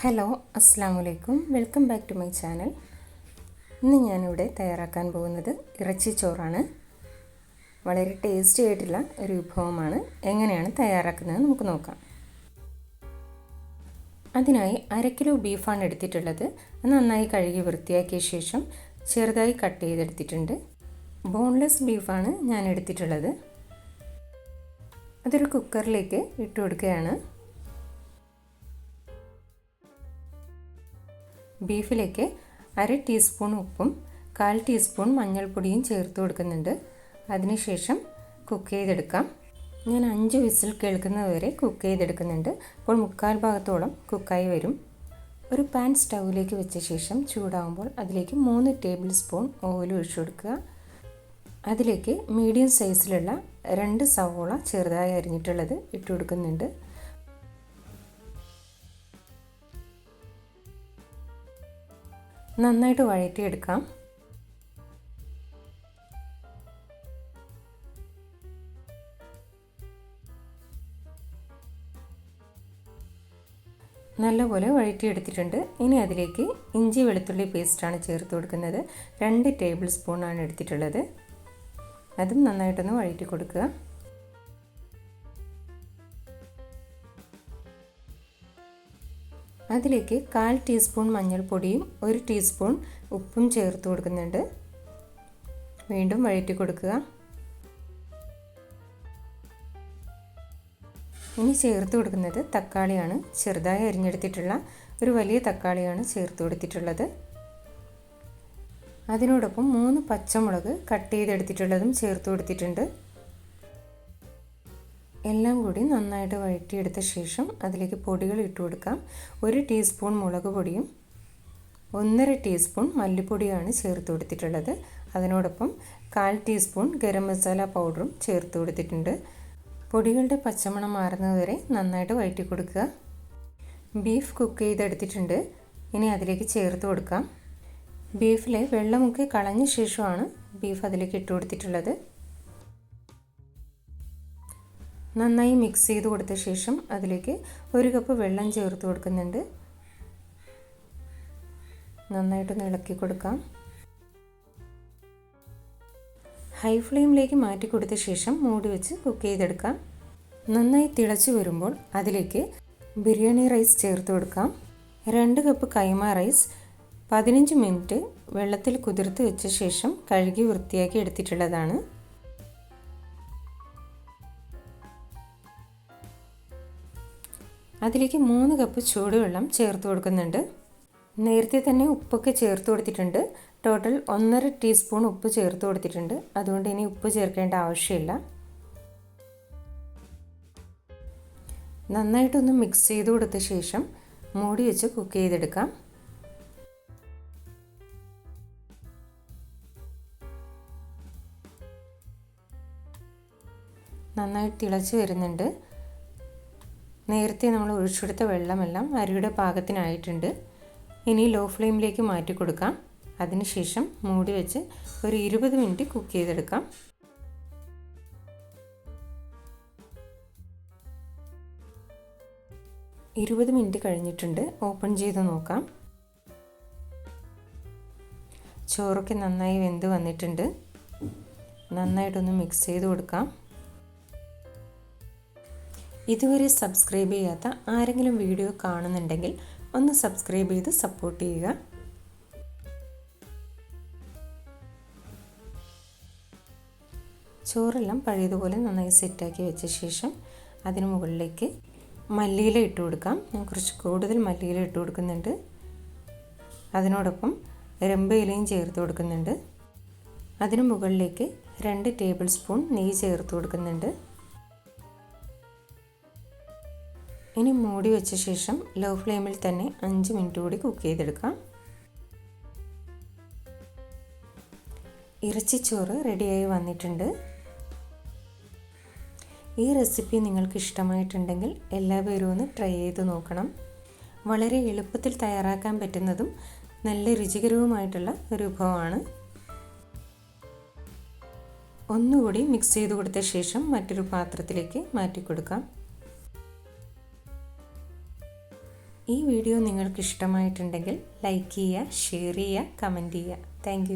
Hello, അസ്സാം വലൈക്കും. Welcome back to my channel. ഇന്ന് ഞാനിവിടെ തയ്യാറാക്കാൻ പോകുന്നത് ഇറച്ചിച്ചോറാണ്. വളരെ ടേസ്റ്റി ആയിട്ടുള്ള ഒരു വിഭവമാണ്. എങ്ങനെയാണ് തയ്യാറാക്കുന്നത് നമുക്ക് നോക്കാം. അതിനായി 1/2 കിലോ ബീഫാണ് എടുത്തിട്ടുള്ളത്. നന്നായി കഴുകി വൃത്തിയാക്കിയ ശേഷം ചെറുതായി കട്ട് ചെയ്തെടുത്തിട്ടുണ്ട്. ബോൺലെസ് ബീഫാണ് ഞാൻ എടുത്തിട്ടുള്ളത്. അതൊരു കുക്കറിലേക്ക് ഇട്ട് കൊടുക്കുകയാണ്. ബീഫിലേക്ക് 1/2 ടീസ്പൂൺ ഉപ്പും 1/4 ടീസ്പൂൺ മഞ്ഞൾപ്പൊടിയും ചേർത്ത് കൊടുക്കുന്നുണ്ട്. അതിനുശേഷം കുക്ക് ചെയ്തെടുക്കാം. ഞാൻ 5 വിസിൽ കേൾക്കുന്നതുവരെ കുക്ക് ചെയ്തെടുക്കുന്നുണ്ട്. അപ്പോൾ 1/4 ഭാഗത്തോളം കുക്കായി വരും. ഒരു പാൻ സ്റ്റൗവിലേക്ക് വെച്ച ശേഷം ചൂടാകുമ്പോൾ അതിലേക്ക് 3 ടേബിൾ സ്പൂൺ ഓയിൽ ഒഴിച്ചു കൊടുക്കുക. അതിലേക്ക് മീഡിയം സൈസിലുള്ള 2 സവോള ചെറുതായി അരിഞ്ഞിട്ടുള്ളത് ഇട്ട് കൊടുക്കുന്നുണ്ട്. നന്നായിട്ട് വഴറ്റിയെടുക്കാം. നല്ലപോലെ വഴറ്റിയെടുത്തിട്ടുണ്ട്. ഇനി അതിലേക്ക് ഇഞ്ചി വെളുത്തുള്ളി പേസ്റ്റാണ് ചേർത്ത് കൊടുക്കുന്നത്. 2 ടേബിൾ സ്പൂണാണ് എടുത്തിട്ടുള്ളത്. അതും നന്നായിട്ടൊന്ന് വഴറ്റി കൊടുക്കുക. അതിലേക്ക് 1/4 ടീസ്പൂൺ മഞ്ഞൾപ്പൊടിയും 1 ടീസ്പൂൺ ഉപ്പും ചേർത്ത് കൊടുക്കുന്നുണ്ട്. വീണ്ടും വഴറ്റി കൊടുക്കുക. ഇനി ചേർത്ത് കൊടുക്കുന്നത് തക്കാളിയാണ്. ചെറുതായി അരിഞ്ഞെടുത്തിട്ടുള്ള ഒരു വലിയ തക്കാളിയാണ് ചേർത്ത് കൊടുത്തിട്ടുള്ളത്. അതിനോടൊപ്പം 3 പച്ചമുളക് കട്ട് ചെയ്തെടുത്തിട്ടുള്ളതും ചേർത്ത് കൊടുത്തിട്ടുണ്ട്. എല്ലാം കൂടി നന്നായിട്ട് വഴറ്റിയെടുത്ത ശേഷം അതിലേക്ക് പൊടികൾ ഇട്ട് കൊടുക്കാം. 1 ടീസ്പൂൺ മുളക് പൊടിയും 1/2 ടീസ്പൂൺ മല്ലിപ്പൊടിയാണ് ചേർത്ത് കൊടുത്തിട്ടുള്ളത്. അതിനോടൊപ്പം 1/4 ടീസ്പൂൺ ഗരം മസാല പൗഡറും ചേർത്ത് കൊടുത്തിട്ടുണ്ട്. പൊടികളുടെ പച്ചമണം മാറുന്നതുവരെ നന്നായിട്ട് വഴറ്റി കൊടുക്കുക. ബീഫ് കുക്ക് ചെയ്തെടുത്തിട്ടുണ്ട്. ഇനി അതിലേക്ക് ചേർത്ത് കൊടുക്കാം. ബീഫിലെ വെള്ളമൊക്കെ കളഞ്ഞ ശേഷമാണ് ബീഫ് അതിലേക്ക് ഇട്ട് കൊടുത്തിട്ടുള്ളത്. നന്നായി മിക്സ് ചെയ്ത് കൊടുത്ത ശേഷം അതിലേക്ക് 1 കപ്പ് വെള്ളം ചേർത്ത് കൊടുക്കുന്നുണ്ട്. നന്നായിട്ടൊന്ന് ഇളക്കി കൊടുക്കാം. ഹൈ ഫ്ലെയിമിലേക്ക് മാറ്റി കൊടുത്ത ശേഷം മൂടി വെച്ച് കുക്ക് ചെയ്തെടുക്കാം. നന്നായി തിളച്ച് വരുമ്പോൾ അതിലേക്ക് ബിരിയാണി റൈസ് ചേർത്ത് കൊടുക്കാം. 2 കപ്പ് കൈമ റൈസ് 15 മിനിറ്റ് വെള്ളത്തിൽ കുതിർത്ത് വെച്ച ശേഷം കഴുകി വൃത്തിയാക്കി എടുത്തിട്ടുള്ളതാണ്. അതിലേക്ക് 3 കപ്പ് ചൂടുവെള്ളം ചേർത്ത് കൊടുക്കുന്നുണ്ട്. നേരത്തെ തന്നെ ഉപ്പൊക്കെ ചേർത്ത് കൊടുത്തിട്ടുണ്ട്. ടോട്ടൽ 1.5 ടീസ്പൂൺ ഉപ്പ് ചേർത്ത് കൊടുത്തിട്ടുണ്ട്. അതുകൊണ്ട് ഇനി ഉപ്പ് ചേർക്കേണ്ട ആവശ്യമില്ല. നന്നായിട്ടൊന്ന് മിക്സ് ചെയ്ത് കൊടുത്ത ശേഷം മൂടി വെച്ച് കുക്ക് ചെയ്തെടുക്കാം. നന്നായി തിളച്ച് വരുന്നുണ്ട്. നേരത്തെ നമ്മൾ ഒഴിച്ചെടുത്ത വെള്ളമെല്ലാം അരിയുടെ പാകത്തിനായിട്ടുണ്ട്. ഇനി ലോ ഫ്ലെയിമിലേക്ക് മാറ്റി കൊടുക്കാം. അതിനുശേഷം മൂടി വെച്ച് ഒരു 20 മിനിറ്റ് കുക്ക് ചെയ്തെടുക്കാം. ഇരുപത് മിനിറ്റ് കഴിഞ്ഞിട്ടുണ്ട്. ഓപ്പൺ ചെയ്ത് നോക്കാം. ചോറൊക്കെ നന്നായി വെന്ത് വന്നിട്ടുണ്ട്. നന്നായിട്ടൊന്ന് മിക്സ് ചെയ്ത് കൊടുക്കാം. ഇതുവരെ സബ്സ്ക്രൈബ് ചെയ്യാത്ത ആരെങ്കിലും വീഡിയോ കാണുന്നുണ്ടെങ്കിൽ ഒന്ന് സബ്സ്ക്രൈബ് ചെയ്ത് സപ്പോർട്ട് ചെയ്യുക. ചോറെല്ലാം പഴയതുപോലെ നന്നായി സെറ്റാക്കി വെച്ച ശേഷം അതിന് മുകളിലേക്ക് മല്ലിയില ഇട്ട് കൊടുക്കാം. ഞാൻ കുറച്ച് കൂടുതൽ മല്ലിയില ഇട്ട് കൊടുക്കുന്നുണ്ട്. അതിനോടൊപ്പം രമ്പയിലയും ചേർത്ത് കൊടുക്കുന്നുണ്ട്. അതിന് മുകളിലേക്ക് 2 ടേബിൾ സ്പൂൺ നെയ്യ് ചേർത്ത് കൊടുക്കുന്നുണ്ട്. ഇനി മൂടി വെച്ച ശേഷം ലോ ഫ്ലെയിമിൽ തന്നെ 5 മിനിറ്റ് കൂടി കുക്ക് ചെയ്തെടുക്കാം. ഇറച്ചിച്ചോറ് റെഡിയായി വന്നിട്ടുണ്ട്. ഈ റെസിപ്പി നിങ്ങൾക്ക് ഇഷ്ടമായിട്ടുണ്ടെങ്കിൽ എല്ലാവരും ഒന്ന് ട്രൈ ചെയ്ത് നോക്കണം. വളരെ എളുപ്പത്തിൽ തയ്യാറാക്കാൻ പറ്റുന്നതും നല്ല രുചികരവുമായിട്ടുള്ള ഒരു വിഭവമാണ്. ഒന്നുകൂടി മിക്സ് ചെയ്ത് കൊടുത്ത ശേഷം മറ്റൊരു പാത്രത്തിലേക്ക് മാറ്റി കൊടുക്കാം. ഈ വീഡിയോ നിങ്ങൾക്ക് ഇഷ്ടമായിട്ടുണ്ടെങ്കിൽ ലൈക്ക് ചെയ്യുക, ഷെയർ ചെയ്യുക, കമൻറ്റ് ചെയ്യുക. താങ്ക്